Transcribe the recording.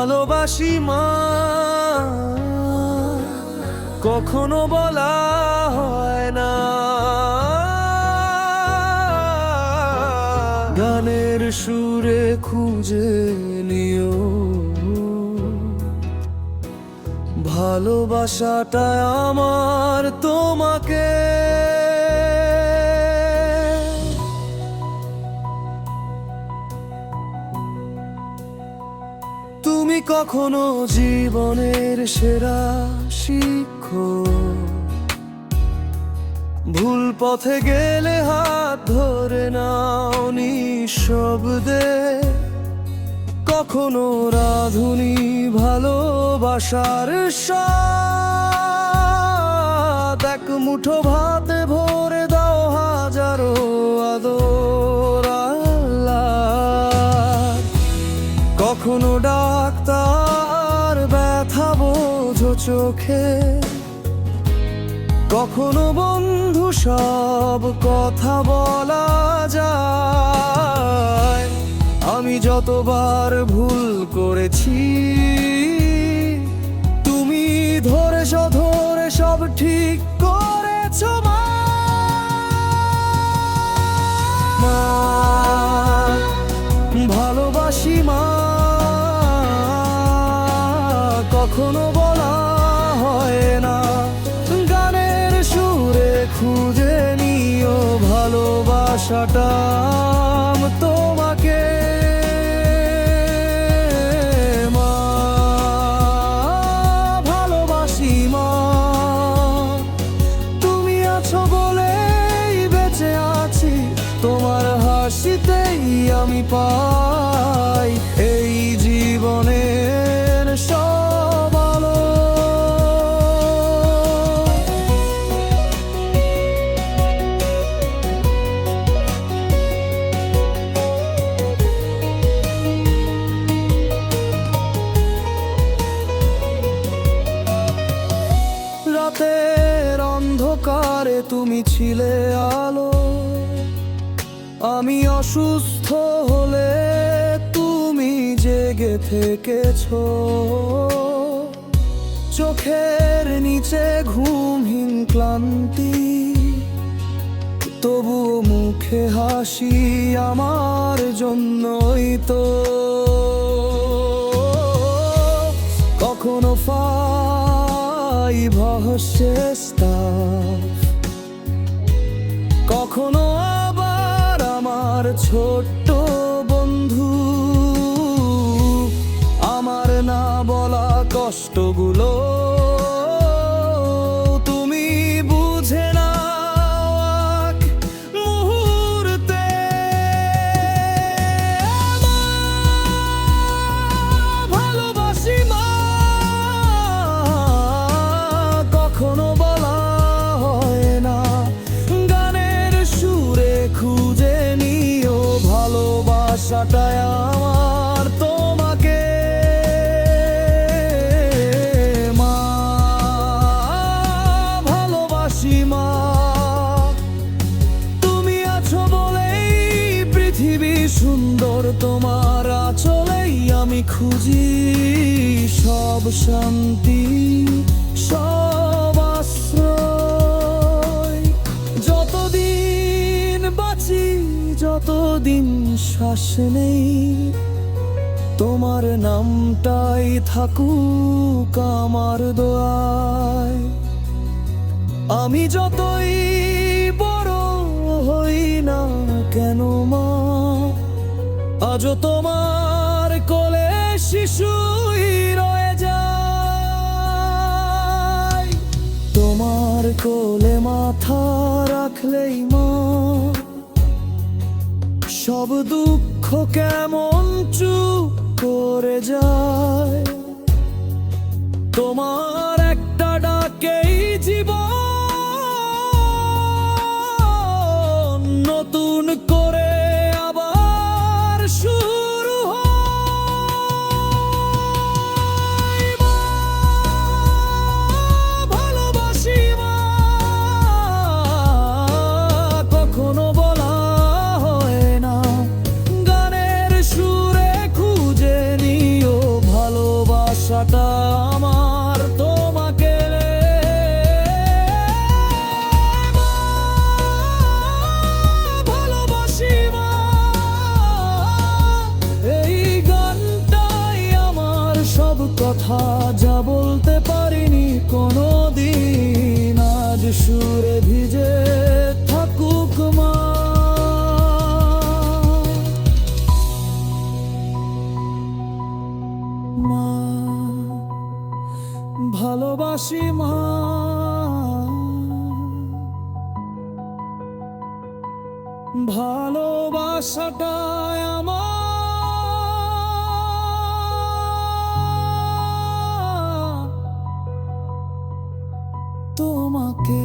ভালোবাসি মা, কখনো বলা হয় না। গানের সুরে খুঁজে নিও ভালোবাসাটা আমার তোমাকে। তুমি কখনো জীবনের সেরা শিক্ষক, ভুল পথে গেলে হাত ধরে নাও নিঃশব্দে। কখনো রাধুনী ভালোবাসার স্বাদ, এক মুঠো ভাতে ভরে দাও হাজারো আদর আল্লাহ। কখনো ডাক্তার ব্যথা বোঝো চোখে, কখনো বন্ধু সব কথা বলা যায়। আমি যতবার ভুল করেছি, তুমি ধরেছ ধরে সব ঠিক করেছ মা। ভালোবাসি মা, কখনো বলা হয় না। গানের সুরে খুঁজে নিও ভালোবাসাটা তোমাকে। মা ভালোবাসি মা, তুমি আছো বলেই বেঁচে আছি। তোমার হাসিতেই আমি পাই এই জীবনের সব আলো। রাতের অন্ধকারে তুমি ছিলে আলো, আমি অসুস্থ হলে তুমি জেগে থেকেছো। চোখের নিচে ঘুমহীন ক্লান্তি, তবুও মুখে হাসি আমার জন্যই তো। কখনো ফাই ভস্তা, কখনো আবার আমার ছোট্ট বন্ধু। আমার না বলা কষ্টগুলো তুমি বুঝে নাও এক মুহূর্তে। মা ভালোবাসি মা, কখনো বলা হয় না। গানের সুরে খুঁজে নিও ভালোবাসাটা আমার তোমাকে। মা ভালোবাসি মা, তুমি আছো বলেই পৃথিবী সুন্দর। তোমার আঁচলেই আমি খুঁজি সব শান্তি, সব আশ্রয়। যতদিন বাঁচি, যতদিন শ্বাস নেই, তোমার নামটাই থাকুক আমার দোয়ায়। আমি যতই বড় হই না কেন মা, আজও তোমার কোলে শিশুই রয়ে যায়। তোমার কোলে মাথা রাখলেই মা, সব দুঃখ কেমন চুপ করে যায়। তোমার একটা ডাকেই জীবন নতুন করে আবার শুরু হয়। মা ভালোবাসি মা, কখনো বলা হয় না। গানের সুরে খুঁজে নিও ভালো কথা যা বলতে পারিনি কোনোদিন, আজ সুরে ভিজে থাকুক মা। মা, ভালোবাসি মা। ভালোবাসাটাই আমার তোমাকে।